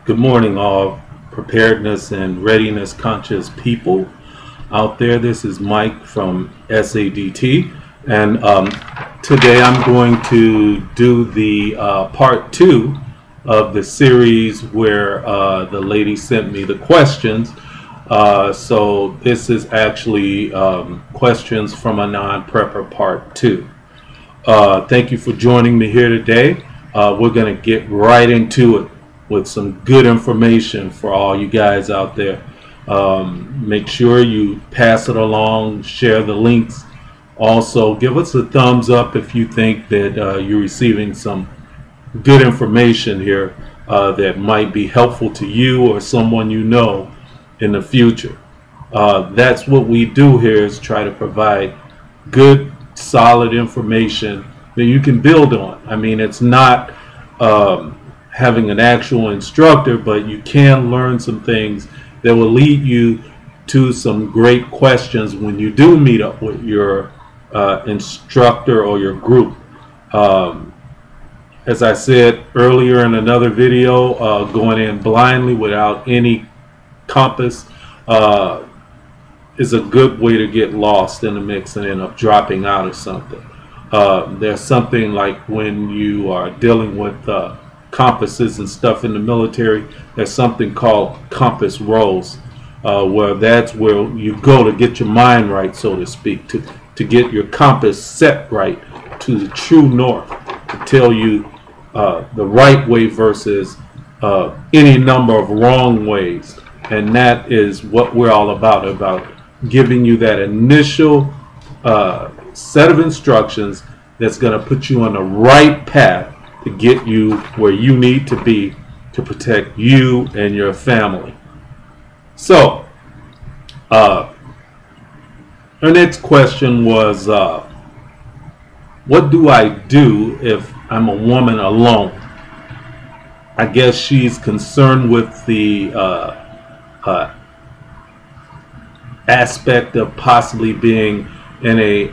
Good morning, all preparedness and readiness conscious people out there. This is Mike from SADT, and today I'm going to do the part 2 of the series where the lady sent me the questions. So this is actually questions from a non-prepper part 2. Thank you for joining me here today. We're going to get right into it with some good information for all you guys out there. Make sure you pass it along, share the links. Also, give us a thumbs up if you think that you're receiving some good information here that might be helpful to you or someone you know in the future. That's what we do here, is try to provide good, solid information that you can build on. I mean, it's not having an actual instructor, but you can learn some things that will lead you to some great questions when you do meet up with your instructor or your group. As I said earlier in another video, going in blindly without any compass is a good way to get lost in the mix and end up dropping out of something. There's something like when you are dealing with compasses and stuff in the military, there's something called compass rolls, where that's where you go to get your mind right, so to speak, to get your compass set right to the true north, to tell you the right way versus any number of wrong ways. And that is what we're all about giving you that initial set of instructions that's going to put you on the right path to get you where you need to be to protect you and your family. So, our next question was, what do I do if I'm a woman alone? I guess she's concerned with the aspect of possibly being in a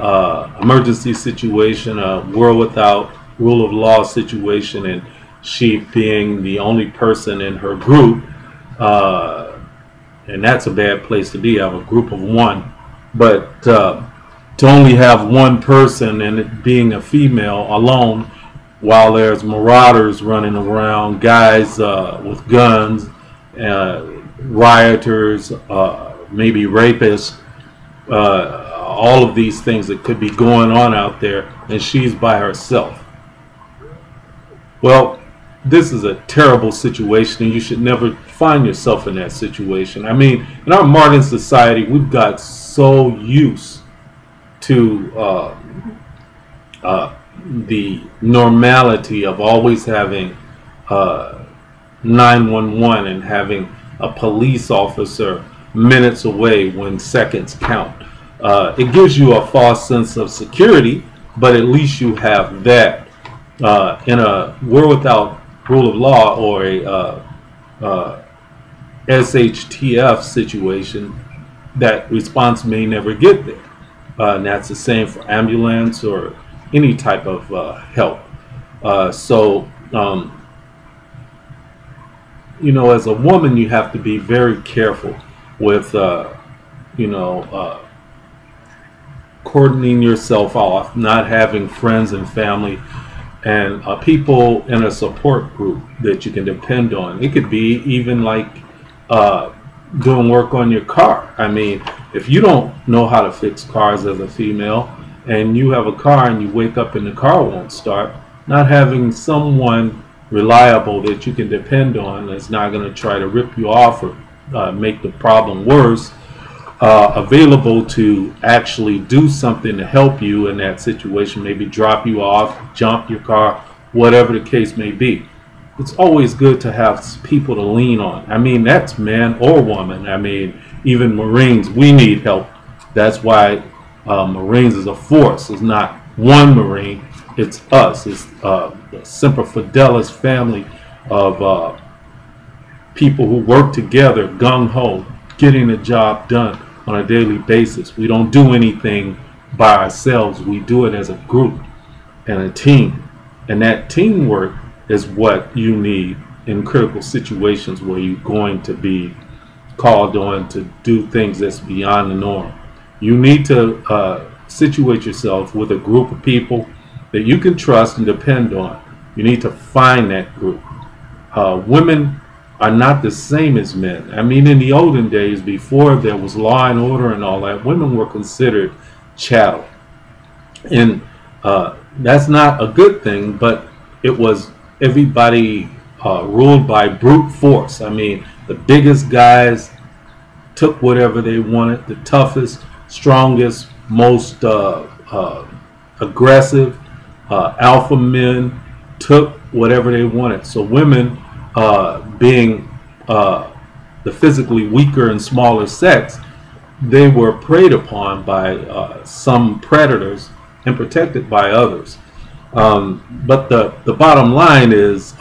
emergency situation, a world without rule of law situation, and she being the only person in her group, and that's a bad place to be. I have a group of one, but to only have one person and it being a female alone, while there's marauders running around, guys with guns, rioters, maybe rapists, all of these things that could be going on out there, and she's by herself. Well, this is a terrible situation, and you should never find yourself in that situation. I mean, in our modern society, we've got so used to the normality of always having 911 and having a police officer minutes away when seconds count. It gives you a false sense of security, but at least you have that. In a world without rule of law or a SHTF situation, that response may never get there. And that's the same for ambulance or any type of help. You know, as a woman, you have to be very careful with, cordoning yourself off, not having friends and family and people in a support group that you can depend on. It could be even like doing work on your car. I mean, if you don't know how to fix cars as a female, and you have a car and you wake up and the car won't start, not having someone reliable that you can depend on that's not going to try to rip you off or make the problem worse, available to actually do something to help you in that situation, maybe drop you off, jump your car, whatever the case may be. It's always good to have people to lean on. I mean, that's man or woman. I mean, even Marines, we need help. That's why Marines is a force. It's not one Marine, it's us. It's the Semper Fidelis family of people who work together, gung-ho, getting the job done on a daily basis. We don't do anything by ourselves. We do it as a group and a team. And that teamwork is what you need in critical situations where you're going to be called on to do things that's beyond the norm. You need to situate yourself with a group of people that you can trust and depend on. You need to find that group. Women are not the same as men. I mean, in the olden days, before there was law and order and all that, women were considered chattel. And that's not a good thing, but it was everybody ruled by brute force. I mean, the biggest guys took whatever they wanted, the toughest, strongest, most aggressive alpha men took whatever they wanted. So women, being the physically weaker and smaller sex, they were preyed upon by some predators and protected by others. But the bottom line is,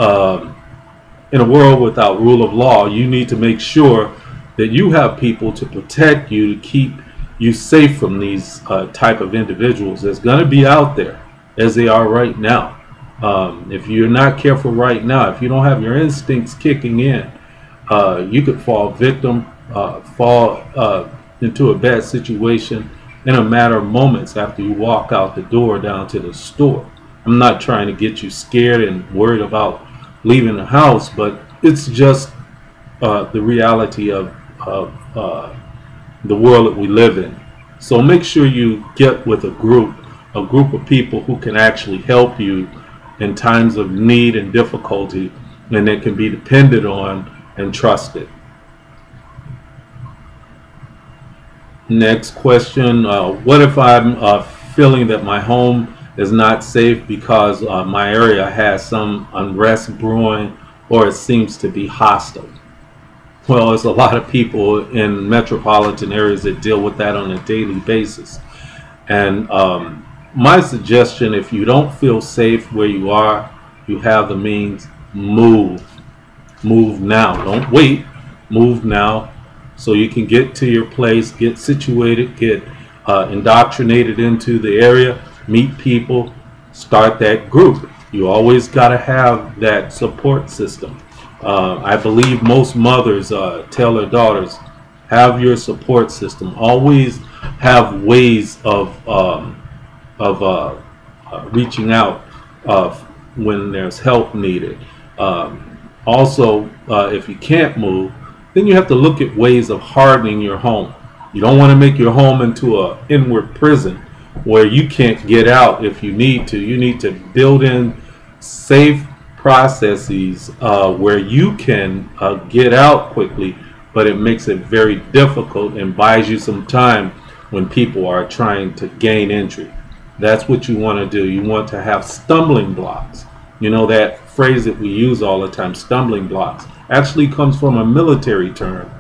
in a world without rule of law, you need to make sure that you have people to protect you, to keep you safe from these type of individuals that's going to be out there, as they are right now. If you're not careful right now, if you don't have your instincts kicking in, you could fall victim, fall into a bad situation in a matter of moments after you walk out the door down to the store. I'm not trying to get you scared and worried about leaving the house, but it's just the reality of the world that we live in. So make sure you get with a group of people who can actually help you in times of need and difficulty, and that can be depended on and trusted. Next question, what if I'm feeling that my home is not safe because my area has some unrest brewing, or it seems to be hostile? Well, there's a lot of people in metropolitan areas that deal with that on a daily basis. And my suggestion, if you don't feel safe where you are, you have the means, move. Move now. Don't wait. Move now so you can get to your place, get situated, get indoctrinated into the area, meet people, start that group. You always got to have that support system. I believe most mothers tell their daughters, have your support system. Always have ways of reaching out when there's help needed. Also, if you can't move, then you have to look at ways of hardening your home. You don't want to make your home into an inward prison where you can't get out if you need to. You need to build in safe processes where you can get out quickly, but it makes it very difficult and buys you some time when people are trying to gain entry. That's what you want to do. You want to have stumbling blocks. You know, that phrase that we use all the time, stumbling blocks, actually comes from a military term,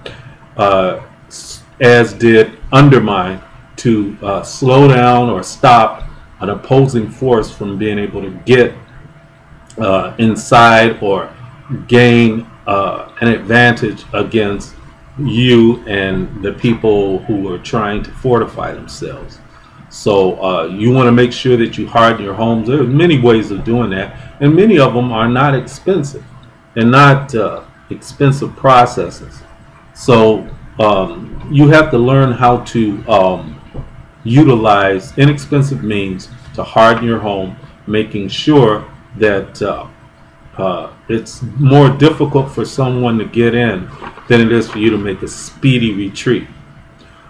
as did undermine, to slow down or stop an opposing force from being able to get inside or gain an advantage against you and the people who are trying to fortify themselves. So you want to make sure that you harden your homes. There are many ways of doing that, and many of them are not expensive and not expensive processes. So you have to learn how to utilize inexpensive means to harden your home, making sure that it's more difficult for someone to get in than it is for you to make a speedy retreat.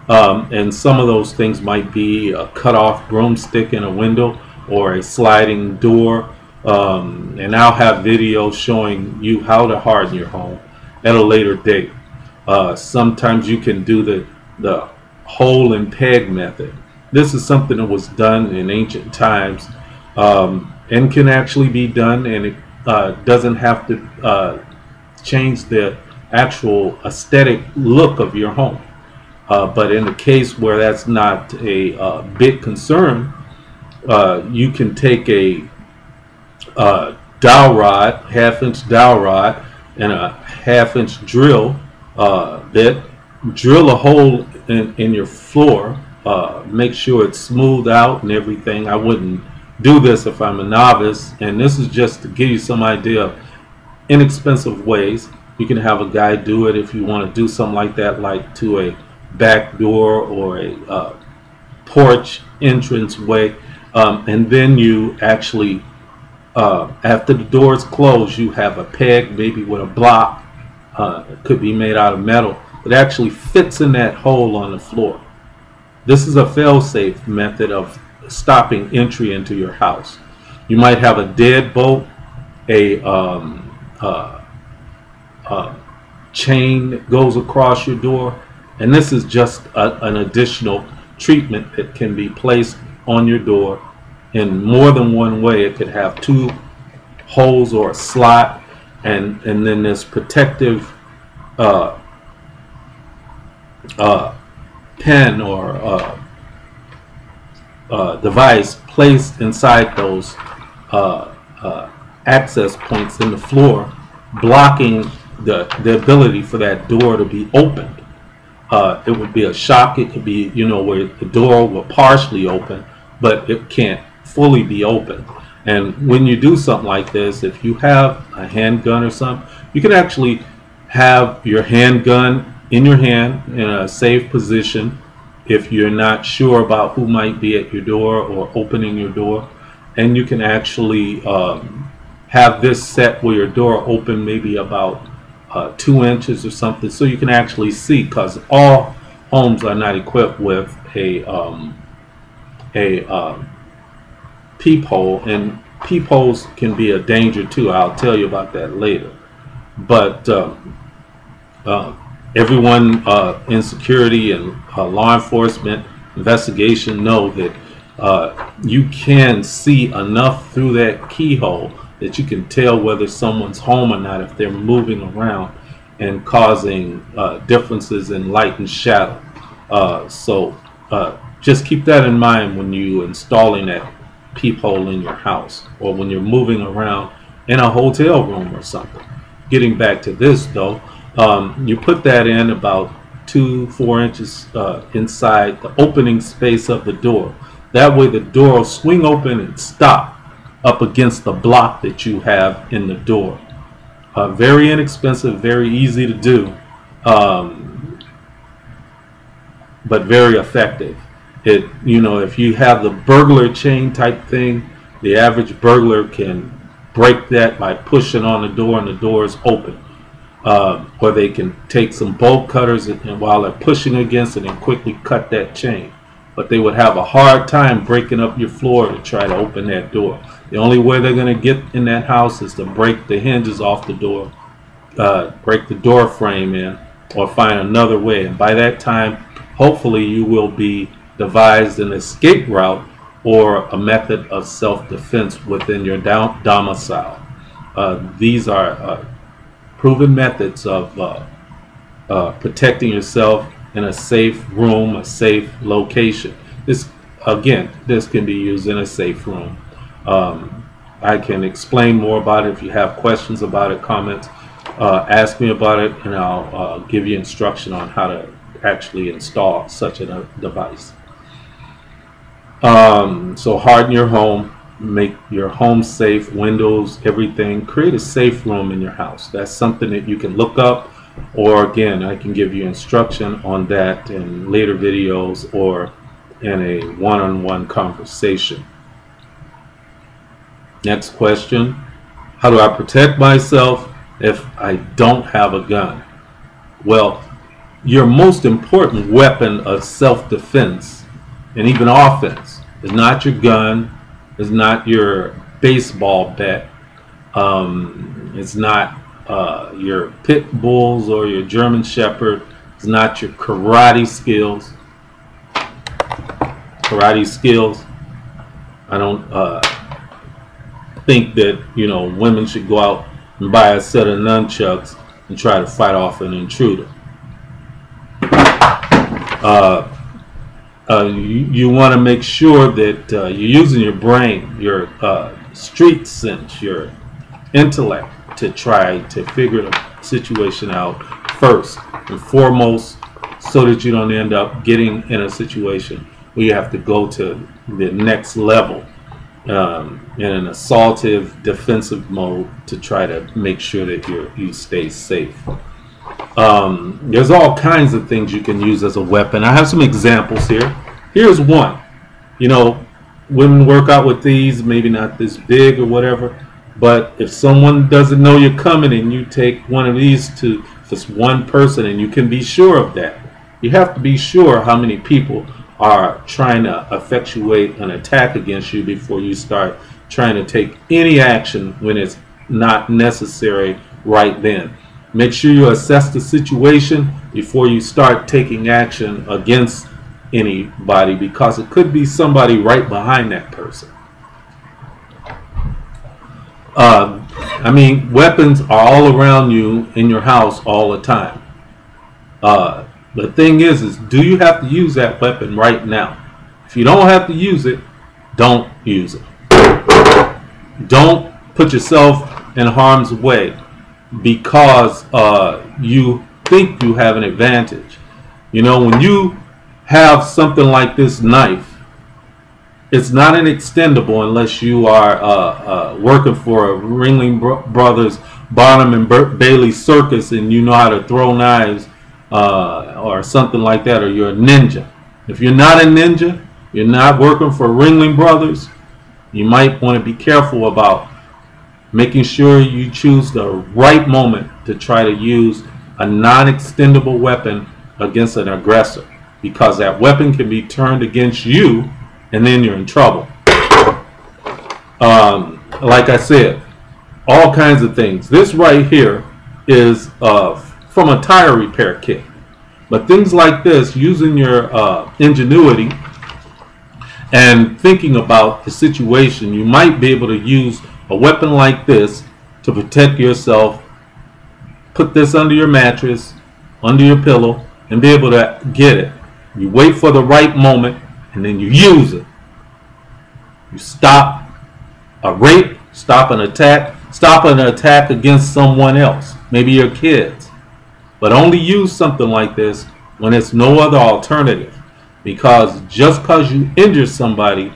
And some of those things might be a cut-off broomstick in a window or a sliding door. And I'll have videos showing you how to harden your home at a later date. Sometimes you can do the hole and peg method. This is something that was done in ancient times and can actually be done, and it doesn't have to change the actual aesthetic look of your home. But in the case where that's not a big concern, you can take a dowel rod, half-inch dowel rod, and a half-inch drill bit. Drill a hole in your floor. Make sure it's smoothed out and everything. I wouldn't do this if I'm a novice, and this is just to give you some idea of inexpensive ways. You can have a guy do it if you want to do something like that, like to a back door or a porch entrance way. And then you actually, after the door is closed, you have a peg, maybe with a block. It could be made out of metal. It actually fits in that hole on the floor. This is a fail-safe method of stopping entry into your house. You might have a deadbolt, a chain that goes across your door, and this is just an additional treatment that can be placed on your door in more than one way. It could have two holes or a slot, and then this protective pen or device placed inside those access points in the floor, blocking the ability for that door to be opened. It would be a shock. It could be, where the door will partially open, but it can't fully be open. And when you do something like this, if you have a handgun or something, you can actually have your handgun in your hand in a safe position if you're not sure about who might be at your door or opening your door. And you can actually have this set where your door open maybe about 2 inches or something, so you can actually see, because all homes are not equipped with a peephole, and peepholes can be a danger too. I'll tell you about that later. But everyone in security and law enforcement investigation know that you can see enough through that keyhole that you can tell whether someone's home or not if they're moving around and causing differences in light and shadow. So just keep that in mind when you're installing that peephole in your house, or when you're moving around in a hotel room or something. Getting back to this though, you put that in about 2-4 inches inside the opening space of the door. That way the door will swing open and stop up against the block that you have in the door. Very inexpensive, very easy to do, but very effective. If you have the burglar chain type thing, the average burglar can break that by pushing on the door and the door is open. Or they can take some bolt cutters and while they're pushing against it and quickly cut that chain. But they would have a hard time breaking up your floor to try to open that door. The only way they're going to get in that house is to break the hinges off the door, break the door frame in, or find another way. And by that time, hopefully you will be devised an escape route or a method of self-defense within your domicile. These are proven methods of protecting yourself in a safe room, a safe location. This can be used in a safe room. I can explain more about it. If you have questions about it, comments, ask me about it, and I'll give you instruction on how to actually install such a device. So harden your home, make your home safe, windows, everything. Create a safe room in your house. That's something that you can look up, or again, I can give you instruction on that in later videos or in a one-on-one conversation. Next question: how do I protect myself if I don't have a gun? Well, your most important weapon of self-defense and even offense is not your gun, is not your baseball bat, it's not your pit bulls or your German Shepherd, it's not your karate skills. I don't think that women should go out and buy a set of nunchucks and try to fight off an intruder. You want to make sure that you're using your brain, your street sense, your intellect to try to figure the situation out first and foremost, so that you don't end up getting in a situation where you have to go to the next level in an assaultive, defensive mode to try to make sure that you stay safe. There's all kinds of things you can use as a weapon. I have some examples here. Here's one. You know, women work out with these, maybe not this big or whatever, but if someone doesn't know you're coming and you take one of these to just one person, and you can be sure of that. You have to be sure how many people are trying to effectuate an attack against you before you start trying to take any action when it's not necessary right then. Make sure you assess the situation before you start taking action against anybody, because it could be somebody right behind that person. I mean, weapons are all around you in your house all the time. The thing is do you have to use that weapon right now? If you don't have to use it, don't use it. Don't put yourself in harm's way because you think you have an advantage. You know, when you have something like this knife, it's not an extendable unless you are working for a Ringling Brothers Barnum and Bailey circus and you know how to throw knives or something like that, or you're a ninja. If you're not a ninja, you're not working for Ringling Brothers, you might want to be careful about making sure you choose the right moment to try to use a non-extendable weapon against an aggressor, because that weapon can be turned against you and then you're in trouble. Like I said, all kinds of things. This right here is from a tire repair kit. But things like this, using your ingenuity and thinking about the situation, you might be able to use a weapon like this to protect yourself. Put this under your mattress, under your pillow, and be able to get it. You wait for the right moment and then you use it. You stop a rape, stop an attack against someone else, maybe your kids. But only use something like this when it's no other alternative, because just because you injure somebody,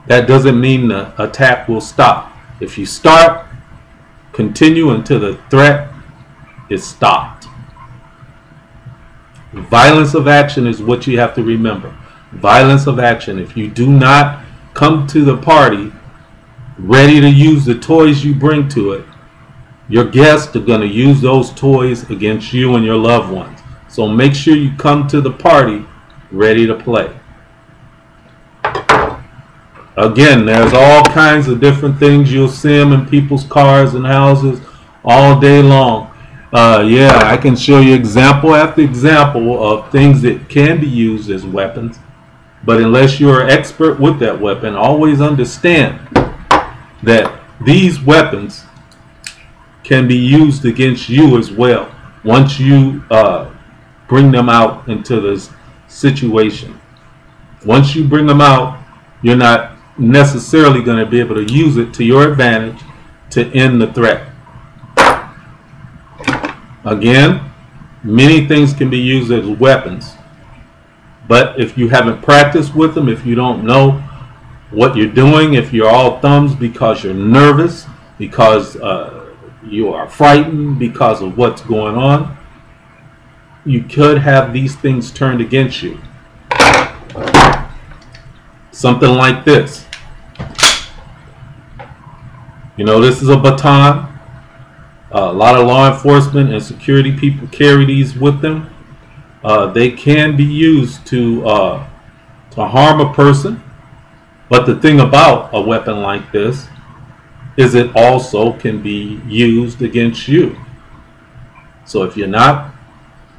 that doesn't mean the attack will stop. If you start, continue until the threat is stopped. Violence of action is what you have to remember. Violence of action. If you do not come to the party ready to use the toys you bring to it, your guests are going to use those toys against you and your loved ones. So make sure you come to the party ready to play. Again, there's all kinds of different things. You'll see them in people's cars and houses all day long. Yeah, I can show you example after example of things that can be used as weapons. But unless you're an expert with that weapon, always understand that these weapons can be used against you as well once you bring them out into this situation. Once you bring them out, you're not necessarily going to be able to use it to your advantage to end the threat. Again, many things can be used as weapons, but if you haven't practiced with them, if you don't know what you're doing, if you're all thumbs because you're nervous, because you are frightened because of what's going on, you could have these things turned against you. Something like this. You know, this is a baton. A lot of law enforcement and security people carry these with them. They can be used to harm a person. But the thing about a weapon like this is it also can be used against you. So if you're not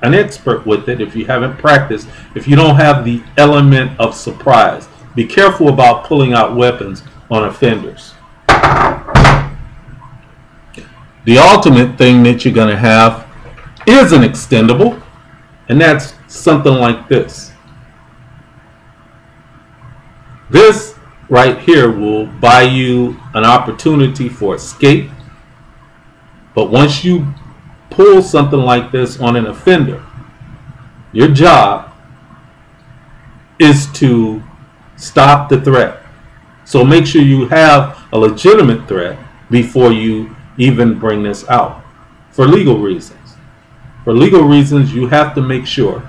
an expert with it, if you haven't practiced, if you don't have the element of surprise, be careful about pulling out weapons on offenders. The ultimate thing that you're going to have is an extendable, and that's something like this. This right here will buy you an opportunity for escape, but once you pull something like this on an offender, your job is to stop the threat, So make sure you have a legitimate threat before you even bring this out. For legal reasons. For legal reasons, you have to make sure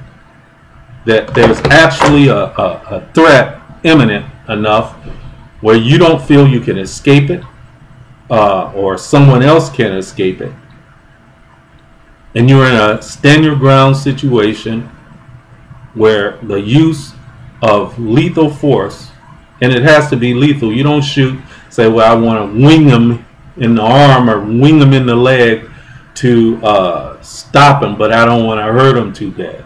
that there's actually a threat imminent enough where you don't feel you can escape it, or someone else can escape it, and you're in a stand your ground situation where the use of lethal force, and it has to be lethal. You don't shoot, say, well, I want to wing them in the arm or wing them in the leg to stop them, but I don't want to hurt them too bad.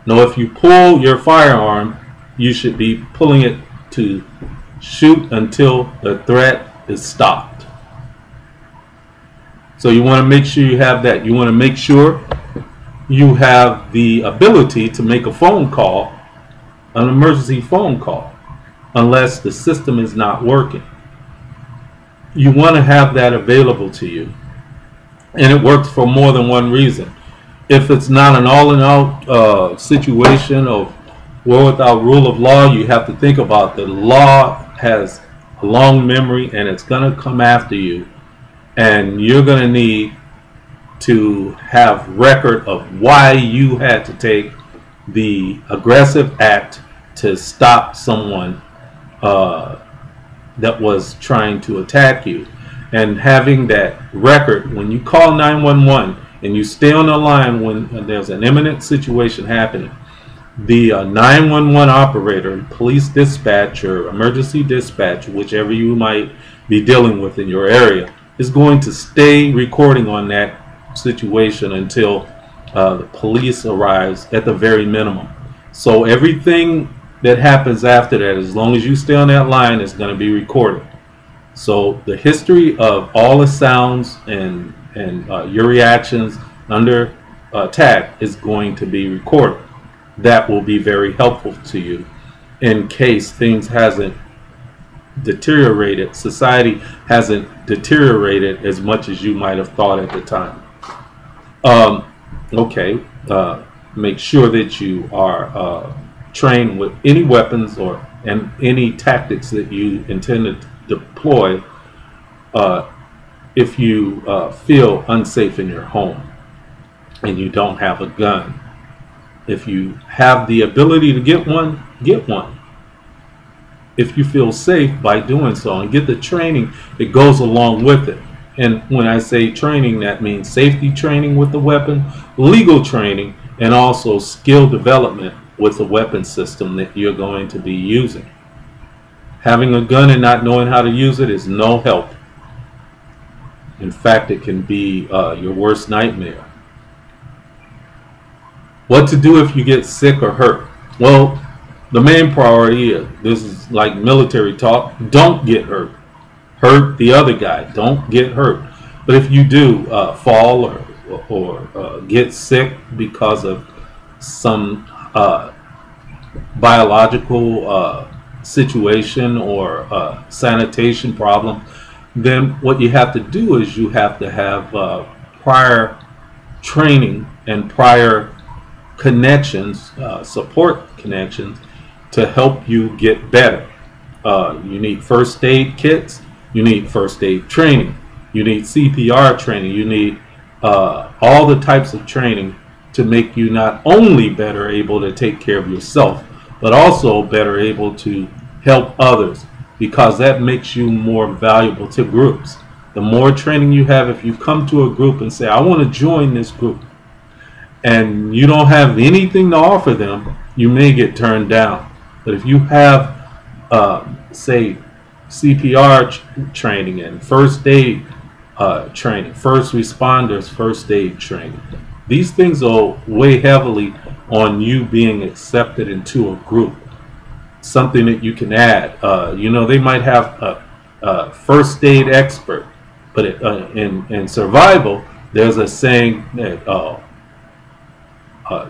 No, if you pull your firearm, you should be pulling it to shoot until the threat is stopped. So you want to make sure you have that. You want to make sure you have the ability to make a phone call, an emergency phone call, unless the system is not working. You want to have that available to you. And it works for more than one reason. If it's not an all-in-out situation of war without rule of law, you have to think about the law has a long memory and it's going to come after you. And you're going to need to have record of why you had to take the aggressive act to stop someone that was trying to attack you. And having that record, when you call 911 and you stay on the line when there's an imminent situation happening, the 911 operator, police dispatch or emergency dispatch, whichever you might be dealing with in your area, is going to stay recording on that situation until the police arrives at the very minimum. So everything that happens after that, as long as you stay on that line, is going to be recorded. So the history of all the sounds and your reactions under attack is going to be recorded. That will be very helpful to you in case things hasn't deteriorated, society hasn't deteriorated as much as you might have thought at the time. Make sure that you are trained with any weapons and any tactics that you intend to deploy if you feel unsafe in your home and you don't have a gun. If you have the ability to get one, get one. If you feel safe by doing so, and get the training that goes along with it. And when I say training, that means safety training with the weapon, legal training, and also skill development with the weapon system that you're going to be using. Having a gun and not knowing how to use it is no help. In fact, it can be your worst nightmare. What to do if you get sick or hurt? Well, the main priority is, this is like military talk, don't get hurt. Hurt the other guy, don't get hurt. But if you do fall or get sick because of some biological situation or sanitation problem, then what you have to do is you have to have prior training and prior connections, support connections, to help you get better. You need first aid kits, you need first aid training, you need CPR training, you need all the types of training to make you not only better able to take care of yourself, but also better able to help others, because that makes you more valuable to groups. The more training you have, if you come to a group and say, I want to join this group, and you don't have anything to offer them, you may get turned down. But if you have, say, CPR training and first aid training, first responders first aid training, these things will weigh heavily on you being accepted into a group. Something that you can add. They might have a first aid expert, but in survival, there's a saying that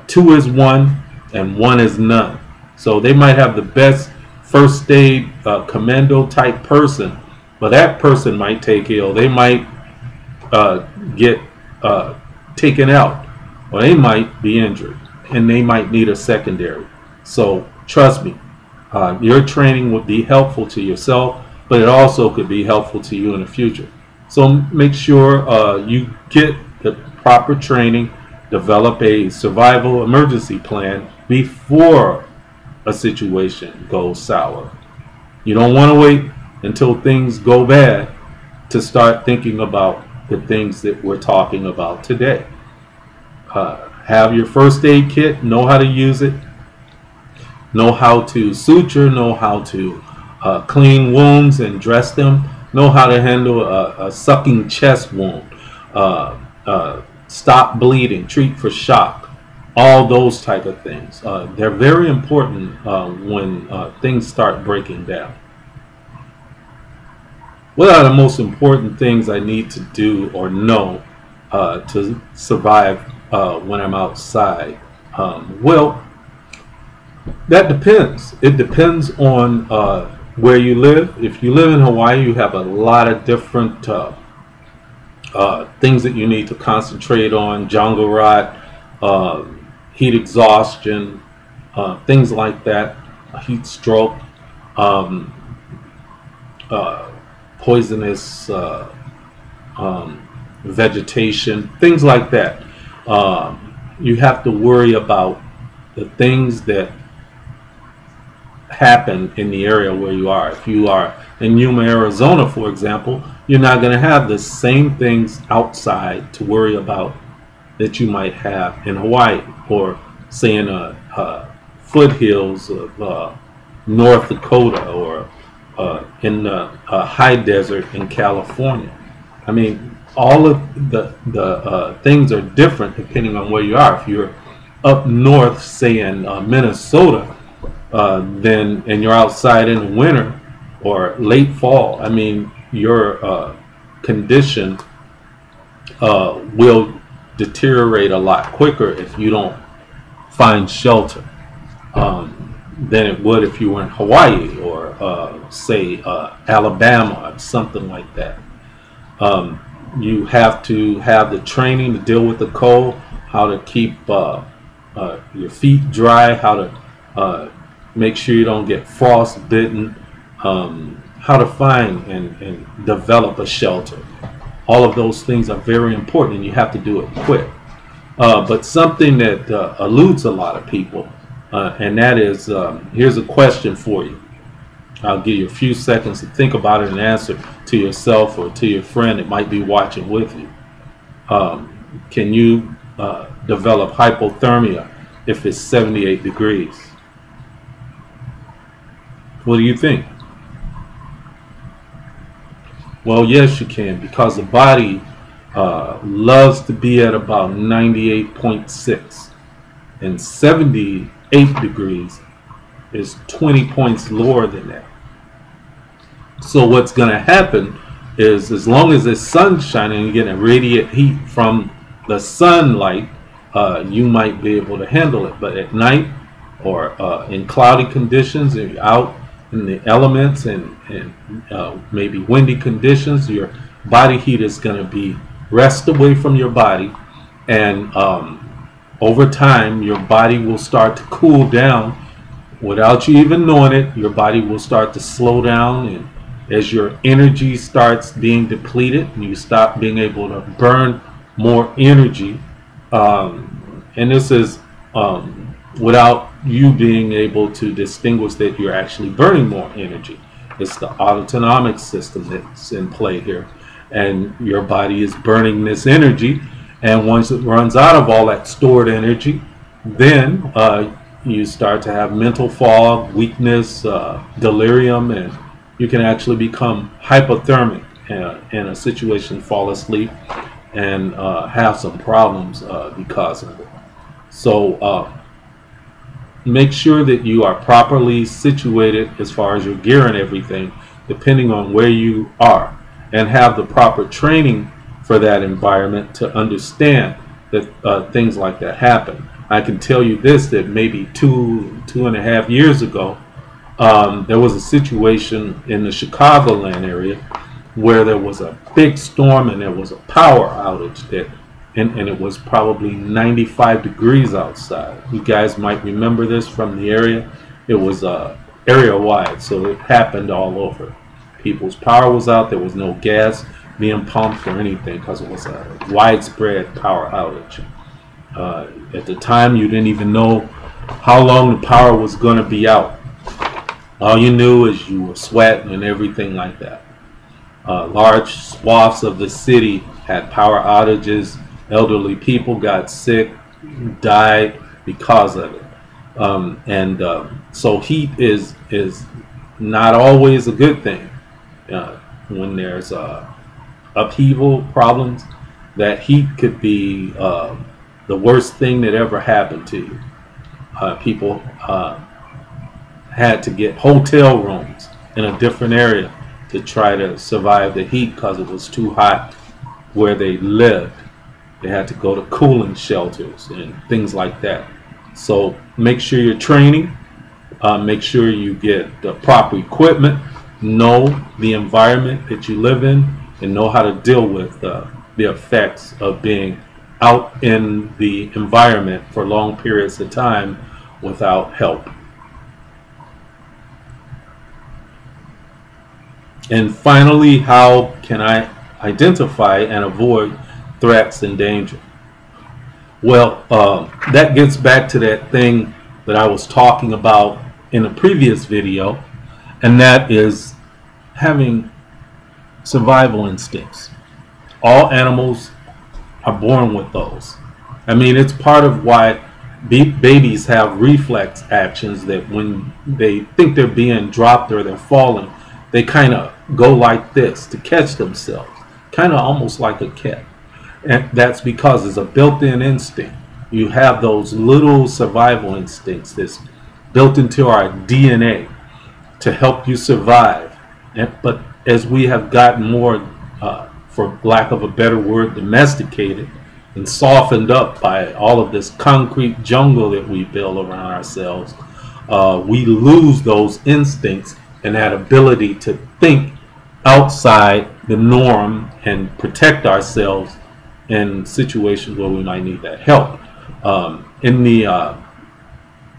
two is one and one is none. So they might have the best first aid commando type person, but that person might take ill. They might get taken out, or they might be injured, and they might need a secondary. So trust me, Your training would be helpful to yourself, but it also could be helpful to you in the future. So make sure you get the proper training, develop a survival emergency plan before a situation goes sour. You don't want to wait until things go bad to start thinking about the things that we're talking about today. Have your first aid kit, know how to use it, know how to suture, know how to clean wounds and dress them, know how to handle a sucking chest wound, stop bleeding, treat for shock, all those type of things. They're very important when things start breaking down. What are the most important things I need to do or know to survive when I'm outside? Well, that depends. It depends on where you live. If you live in Hawaii, you have a lot of different things that you need to concentrate on: jungle rot, heat exhaustion, things like that, heat stroke, poisonous vegetation, things like that. You have to worry about the things that happen in the area where you are. If you are in Yuma, Arizona, for example, you're not going to have the same things outside to worry about that you might have in Hawaii, or say in foothills of North Dakota, or in the high desert in California. I mean, all of the things are different depending on where you are. If you're up north, say in Minnesota, and you're outside in the winter or late fall, I mean, your condition will deteriorate a lot quicker if you don't find shelter than it would if you were in Hawaii or say Alabama or something like that. You have to have the training to deal with the cold, how to keep your feet dry, how to make sure you don't get frostbitten, how to find and develop a shelter. All of those things are very important, and you have to do it quick. But something that eludes a lot of people, and that is, here's a question for you. I'll give you a few seconds to think about it and answer to yourself or to your friend that might be watching with you. Can you develop hypothermia if it's 78 degrees? What do you think? Well, yes, you can, because the body loves to be at about 98.6, and 78 degrees is 20 points lower than that. So what's going to happen is, as long as the sun's shining and you're getting radiant heat from the sunlight, you might be able to handle it. But at night or in cloudy conditions, if you're out in the elements and maybe windy conditions, your body heat is going to be wrested away from your body, and over time your body will start to cool down without you even knowing it. Your body will start to slow down, and as your energy starts being depleted, you stop being able to burn more energy, and this is without you being able to distinguish that you're actually burning more energy. It's the autonomic system that's in play here, and your body is burning this energy, and once it runs out of all that stored energy, then you start to have mental fog, weakness, delirium, and you can actually become hypothermic in a situation, fall asleep, and have some problems because of it. So make sure that you are properly situated as far as your gear and everything, depending on where you are, and have the proper training for that environment to understand that things like that happen. I can tell you this, that maybe two and a half years ago, there was a situation in the Chicagoland area where there was a big storm and there was a power outage that, and it was probably 95 degrees outside. You guys might remember this from the area. It was area wide, so it happened all over. People's power was out. There was no gas being pumped or anything because it was a widespread power outage. At the time, you didn't even know how long the power was going to be out. All you knew is you were sweating and everything like that. Large swaths of the city had power outages. Elderly people got sick, died because of it. So heat is not always a good thing. When there's upheaval problems, that heat could be the worst thing that ever happened to you. People had to get hotel rooms in a different area to try to survive the heat because it was too hot where they lived. They had to go to cooling shelters and things like that. So make sure you're training. Make sure you get the proper equipment. Know the environment that you live in and know how to deal with the effects of being out in the environment for long periods of time without help. And finally, how can I identify and avoid threats and danger? Well, that gets back to that thing that I was talking about in a previous video, and that is having survival instincts. All animals are born with those. I mean, it's part of why babies have reflex actions, that when they think they're being dropped or they're falling, they kind of go like this to catch themselves, kind of almost like a cat. And that's because it's a built-in instinct. You have those little survival instincts that's built into our DNA to help you survive. But as we have gotten more, for lack of a better word, domesticated and softened up by all of this concrete jungle that we build around ourselves, we lose those instincts and that ability to think outside the norm and protect ourselves in situations where we might need that help. In the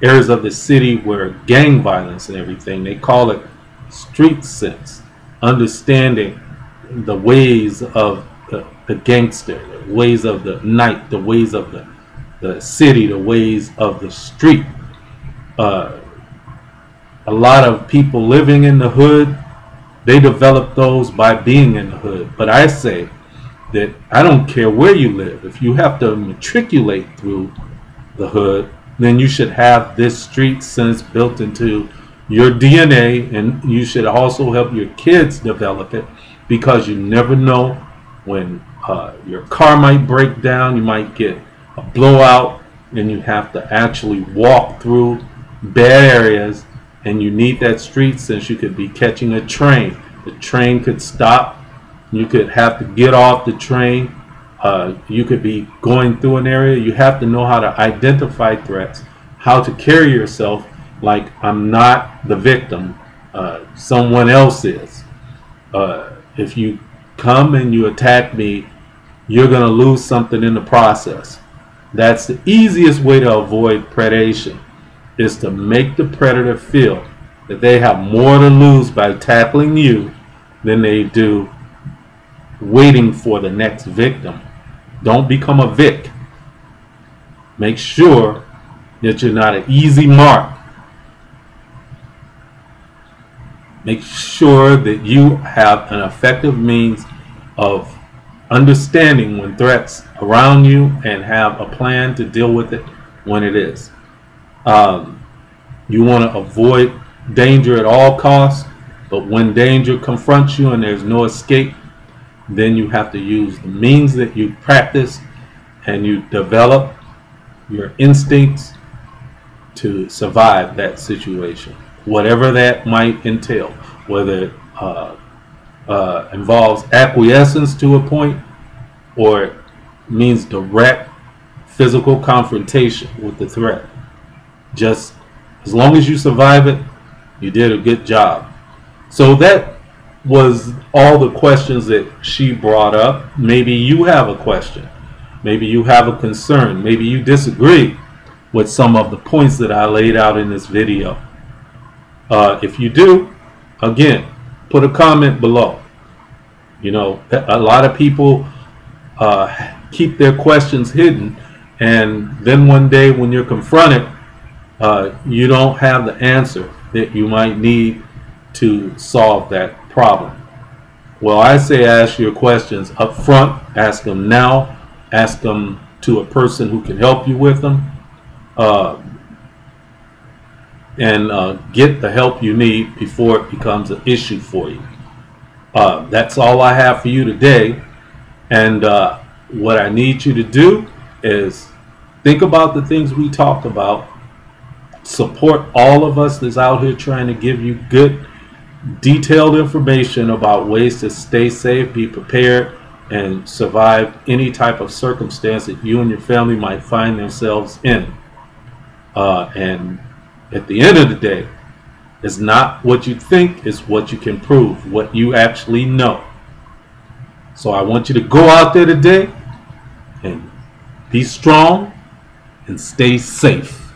areas of the city where gang violence and everything, they call it street sense, understanding the ways of the gangster, the ways of the night, the ways of the city, the ways of the street. A lot of people living in the hood, they develop those by being in the hood. But I say that I don't care where you live. If you have to matriculate through the hood, then you should have this street sense built into your DNA, and you should also help your kids develop it, because you never know when your car might break down, you might get a blowout, and you have to actually walk through bad areas, and you need that street sense. You could be catching a train. The train could stop. You could have to get off the train. You could be going through an area. You have to know how to identify threats, how to carry yourself like I'm not the victim, someone else is. If you come and you attack me, you're going to lose something in the process. That's the easiest way to avoid predation, is to make the predator feel that they have more to lose by tackling you than they do waiting for the next victim. Don't become a vic. Make sure that you're not an easy mark. Make sure that you have an effective means of understanding when threats around you and have a plan to deal with it when it is. You want to avoid danger at all costs, but when danger confronts you and there's no escape, then you have to use the means that you practice and you develop your instincts to survive that situation, whatever that might entail, whether it involves acquiescence to a point or it means direct physical confrontation with the threat. Just as long as you survive it, you did a good job. So that was all the questions that she brought up. Maybe you have a question. Maybe you have a concern. Maybe you disagree with some of the points that I laid out in this video. If you do, again, put a comment below. You know, a lot of people keep their questions hidden, and then one day when you're confronted, you don't have the answer that you might need to solve that problem. Well, I say ask your questions up front, ask them now, ask them to a person who can help you with them, and get the help you need before it becomes an issue for you. That's all I have for you today. And what I need you to do is think about the things we talked about. Support all of us that's out here trying to give you good, detailed information about ways to stay safe, be prepared, and survive any type of circumstance that you and your family might find themselves in. And at the end of the day, it's not what you think, it's what you can prove, what you actually know. So I want you to go out there today and be strong and stay safe.